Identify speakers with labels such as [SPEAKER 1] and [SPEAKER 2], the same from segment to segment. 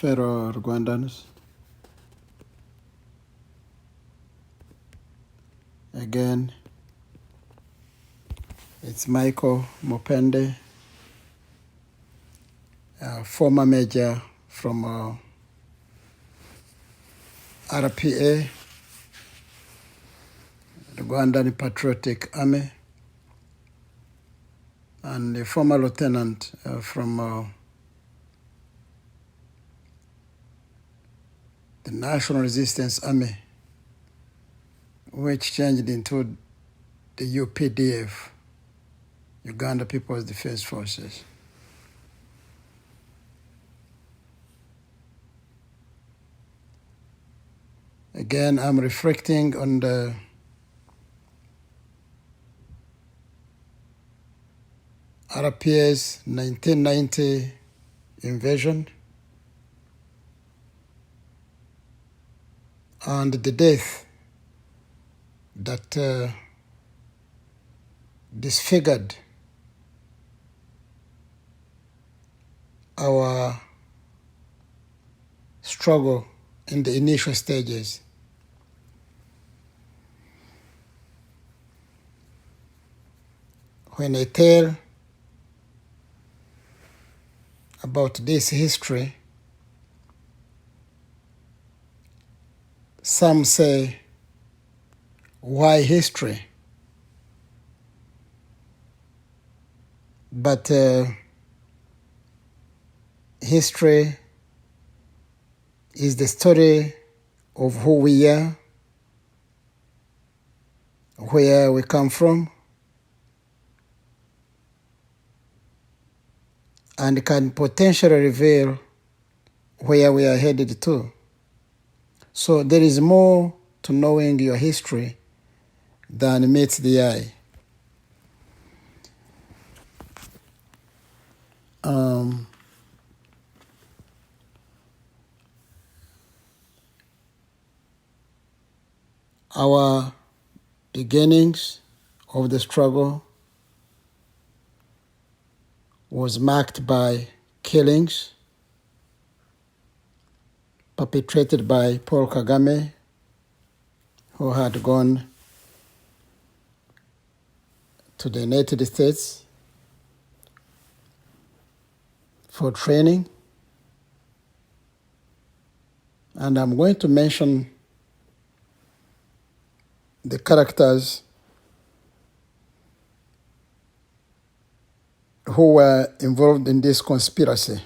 [SPEAKER 1] fellow Rwandans. Again, it's Michael Mopende, former major from RPA, Rwandan Patriotic Army, and a former lieutenant from the National Resistance Army, which changed into the UPDF, Uganda People's Defense Forces. Again, I'm reflecting on the RPA's 1990 invasion and the death that disfigured our struggle in the initial stages. When I tell about this history, some say, why history? But history is the story of who we are, where we come from, and can potentially reveal where we are headed to. So there is more to knowing your history than meets the eye. Our beginnings of the struggle was marked by killings perpetrated by Paul Kagame, who had gone to the United States for training. And I'm going to mention the characters who were involved in this conspiracy.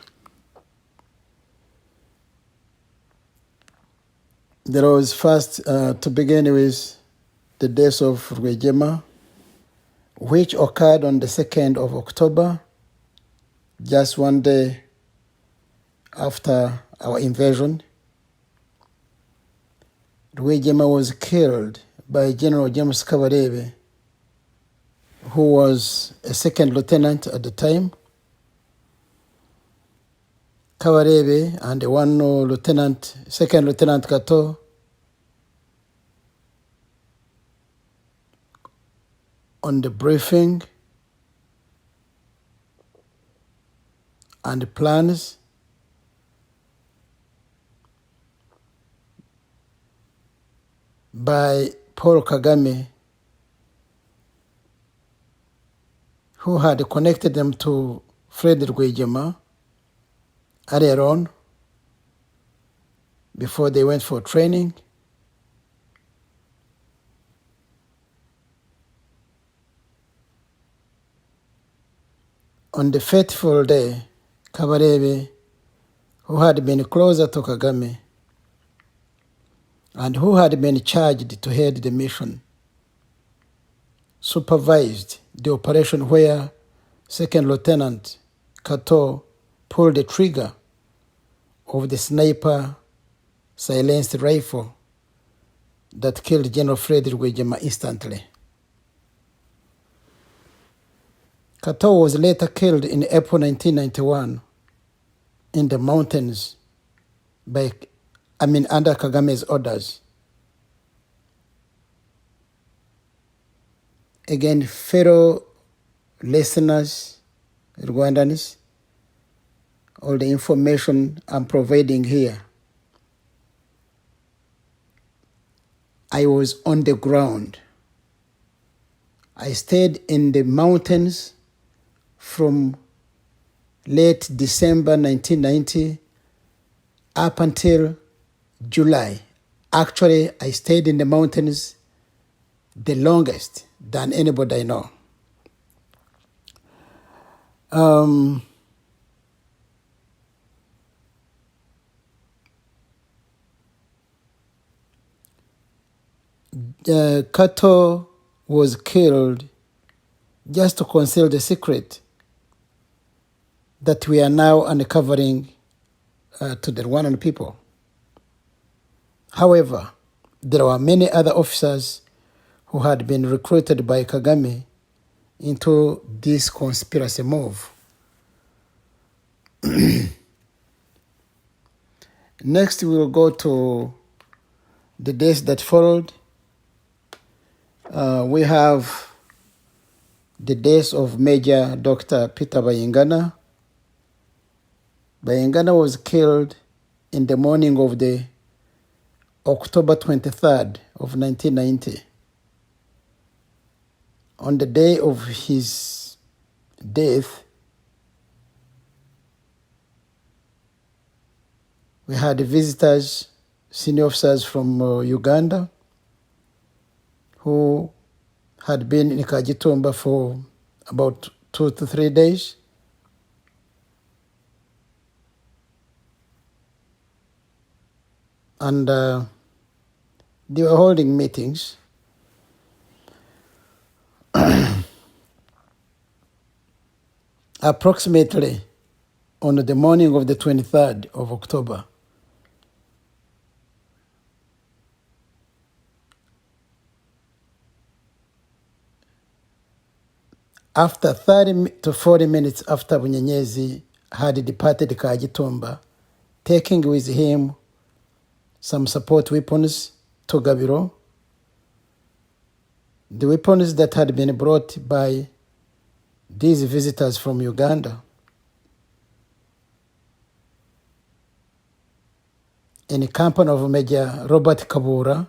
[SPEAKER 1] There was first, to begin with, the death of Rwigyema, which occurred on the 2nd of October, just one day after our invasion. Rwigyema was killed by General James Kabarebe, who was a second lieutenant at the time. Kabarebe and one lieutenant, second Lieutenant Kato, on the briefing and the plans by Paul Kagame, who had connected them to Fred Rwigyema earlier on before they went for training. On the fateful day, Kabarebe, who had been closer to Kagame and who had been charged to head the mission, supervised the operation where Second Lieutenant Kato pulled the trigger of the sniper silenced rifle that killed General Fred Rwigyema instantly. Kato was later killed in April 1991 in the mountains under Kagame's orders. Again, fellow listeners, Rwandans, all the information I'm providing here. I was on the ground. I stayed in the mountains from late December 1990 up until July. Actually, I stayed in the mountains the longest than anybody I know. Kato was killed just to conceal the secret that we are now uncovering to the Rwandan people. However, there were many other officers who had been recruited by Kagame into this conspiracy move. Next, we will go to the days that followed. We have the days of Major Dr. Peter Bayingana. Bayingana was killed in the morning of the October 23rd of 1990. On the day of his death, we had visitors, senior officers from Uganda, who had been in Kagitumba for about 2 to 3 days. And they were holding meetings. Approximately on the morning of the 23rd of October, after 30 to 40 minutes after Bunyenyezi had departed Kagitumba, taking with him some support weapons to Gabiro, the weapons that had been brought by these visitors from Uganda, in the company of Major Robert Kabura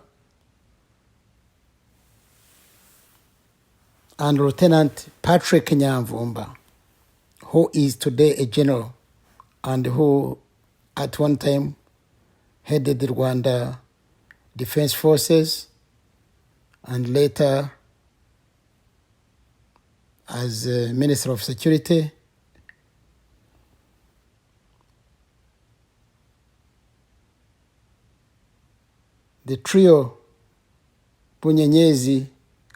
[SPEAKER 1] and Lieutenant Patrick Nyamvumba, who is today a general and who at one time headed the Rwanda Defense Forces and later as Minister of Security. The trio, Bunyenyezi,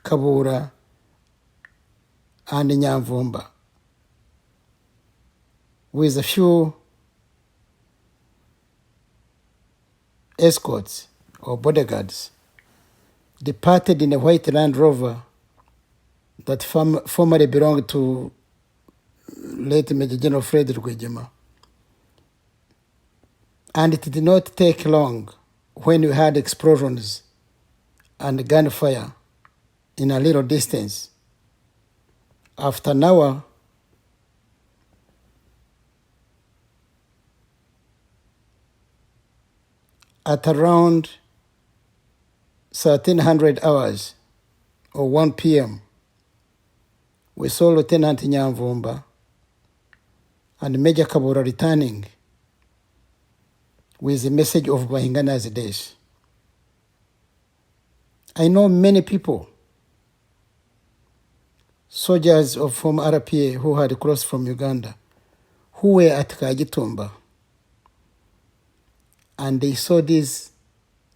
[SPEAKER 1] Kabura, and Nyamvumba, with a few escorts or bodyguards, departed in a white Land Rover that formerly belonged to late Major Gen Fred Rwigyema. And it did not take long when we had explosions and gunfire in a little distance. After an hour, at around 1300 hours or 1 p.m., we saw Lieutenant Nyamvumba and Major Kabura returning with a message of Bayingana's death. I know many people, soldiers from RPA who had crossed from Uganda, who were at Kagitumba, and they saw these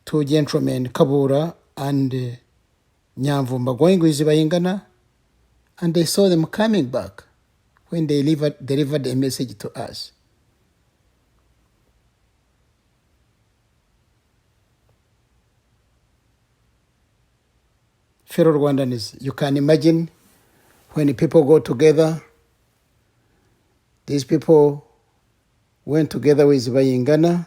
[SPEAKER 1] two gentlemen, Kabura and Nyamvumba, going with Bayingana, and they saw them coming back when they delivered a message to us. Fellow Rwandans, you can imagine when people go together, these people went together with Bayingana,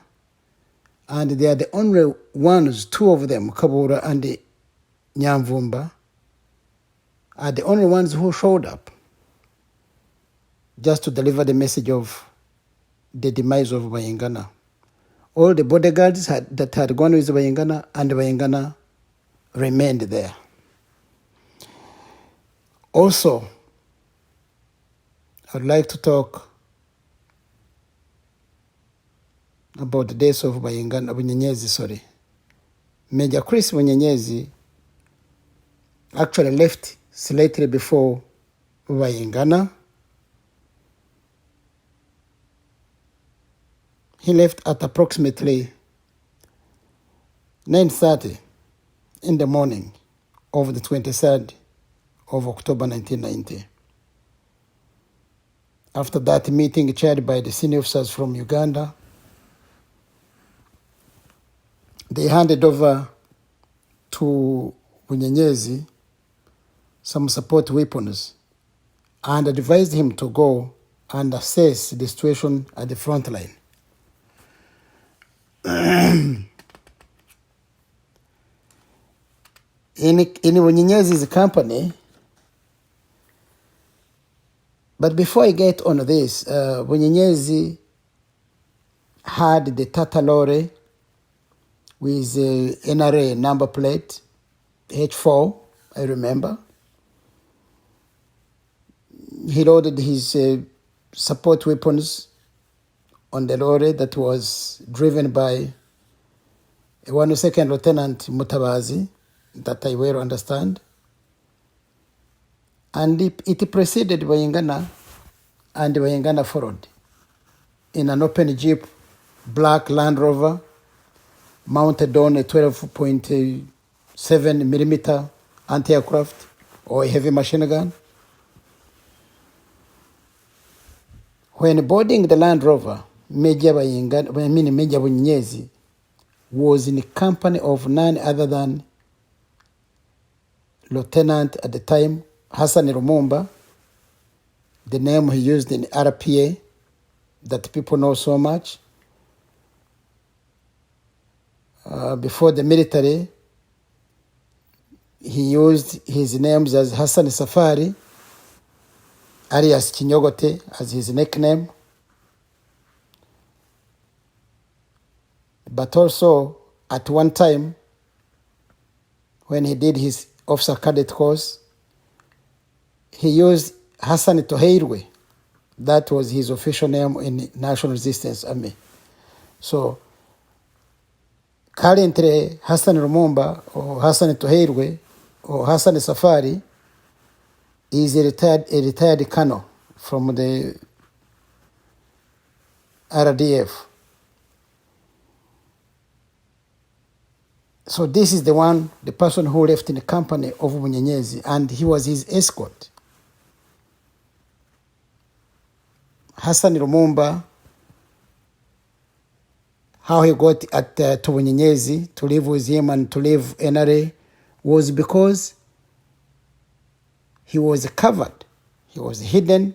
[SPEAKER 1] and they are the only ones, two of them, Kabura and Nyamvumba, are the only ones who showed up just to deliver the message of the demise of Bayingana. All the bodyguards that had gone with Bayingana, and Bayingana remained there. Also, I'd like to talk about the days of Bunyenyezi. Major Chris Bunyenyezi actually left slightly before Bayingana. He left at approximately 9:30 in the morning of the 23rd of October 1990. After that meeting chaired by the senior officers from Uganda, they handed over to Bunyenyezi some support weapons and advised him to go and assess the situation at the front line. In Bunyenyezi's company, but before I get on this, Bunyenyezi had the Tata lorry with the NRA number plate, H4, I remember. He loaded his support weapons on the lorry that was driven by one second Lieutenant Mutabazi, that I well understand. And it preceded Bayingana, and Bayingana followed in an open Jeep, black Land Rover, mounted on a 12.7 millimeter anti-aircraft or a heavy machine gun. When boarding the Land Rover, Major Bunyenyezi was in the company of none other than Lieutenant at the time, Hassan Lumumba, the name he used in RPA that people know so much. Before the military, he used his names as Hassan Safari, alias Chinyogote as his nickname. But also, at one time, when he did his officer cadet course, he used Hassan Toheirwe. That was his official name in National Resistance Army. So, currently, Hassan Lumumba or Hassan Toheirwe or Hassan Safari is a retired colonel from the RDF. So this is the person who left in the company of Bunyenyezi, and he was his escort. Hassan Lumumba, how he got to Bunyenyezi to live with him and to live NRA was because he was covered. He was hidden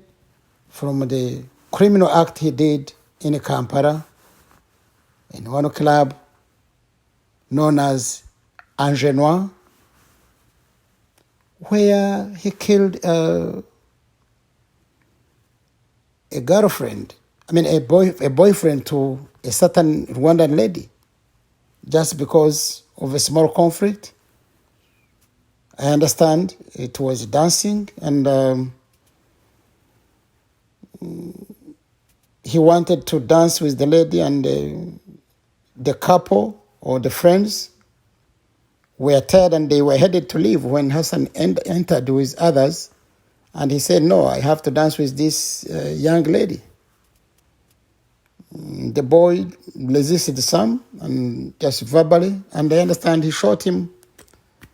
[SPEAKER 1] from the criminal act he did in Kampala, in one club known as Angenois, where he killed a girlfriend, a boyfriend to a certain Rwandan lady, just because of a small conflict. I understand it was dancing, and he wanted to dance with the lady, and the couple or the friends were tired and they were headed to leave when Hassan entered with others, and he said, "No, I have to dance with this young lady." The boy resisted some, and just verbally, and I understand he shot him,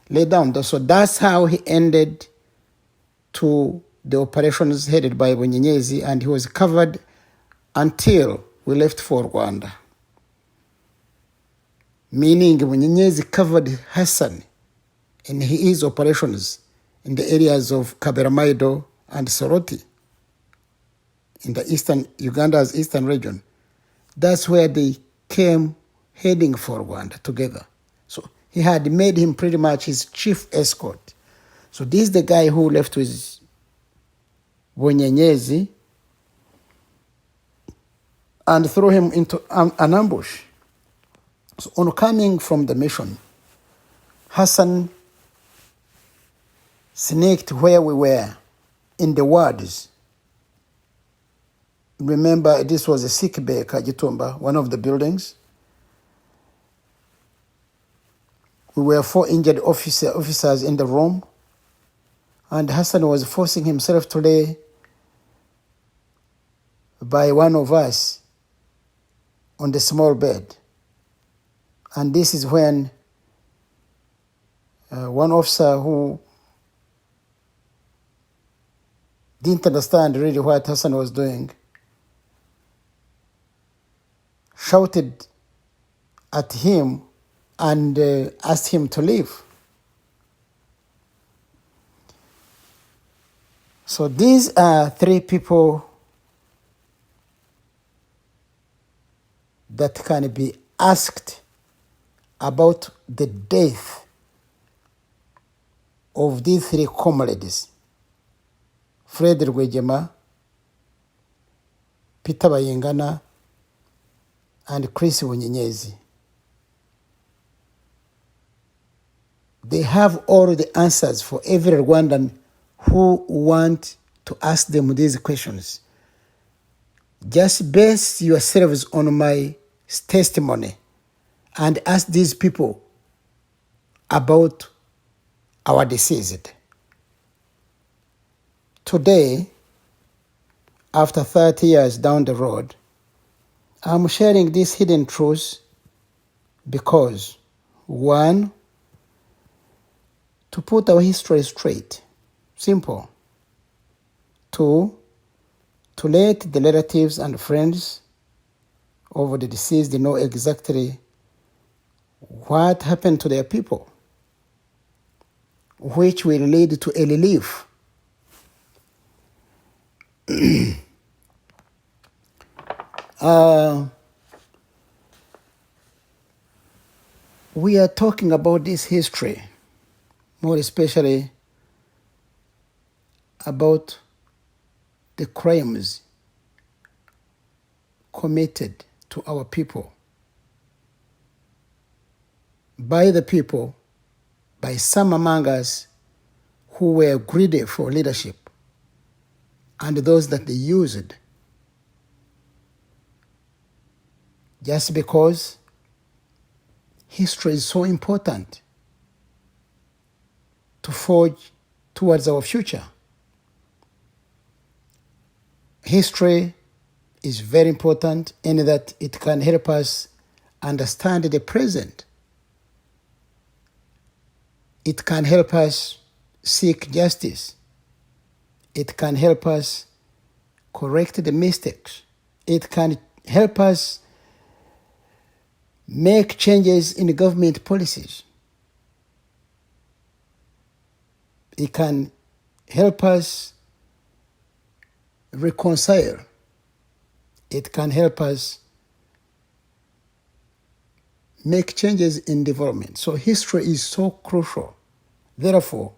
[SPEAKER 1] lay down. So that's how he ended to the operations headed by Bunyenyezi, and he was covered until we left for Rwanda. Meaning Bunyenyezi covered Hassan in his operations in the areas of Kabarebe and Soroti in the Uganda's eastern region. That's where they came heading for Rwanda together. So he had made him pretty much his chief escort. So this is the guy who left with Bunyenyezi and threw him into an ambush. So on coming from the mission, Hassan sneaked where we were in the wards. Remember, this was a sick bay, Kajitumba, one of the buildings. We were 4 injured officers in the room, and Hassan was forcing himself to lay by one of us on the small bed. And this is when one officer who didn't understand really what Hassan was doing shouted at him and asked him to leave. So these are 3 people that can be asked about the death of these 3 comrades: Fred Rwigyema, Peter Bayingana, and Chris Bunyenyezi. They have all the answers for every Rwandan who want to ask them these questions. Just base yourselves on my testimony and ask these people about our deceased. Today, after 30 years down the road, I'm sharing these hidden truths because, 1, to put our history straight, simple. 2, to let the relatives and friends of the deceased know exactly what happened to their people, which will lead to a relief. We are talking about this history, more especially about the crimes committed to our people, by the people, by some among us who were greedy for leadership, and those that they used just because history is so important to forge towards our future. History is very important in that it can help us understand the present. It can help us seek justice. It can help us correct the mistakes. It can help us make changes in government policies. It can help us reconcile. It can help us make changes in development. So history is so crucial. Therefore,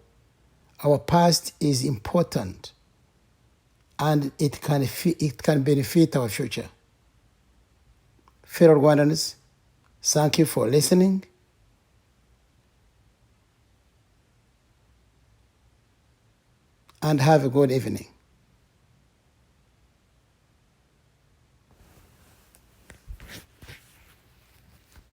[SPEAKER 1] our past is important and it can benefit our future. Fellow Rwandans, thank you for listening. And have a good evening.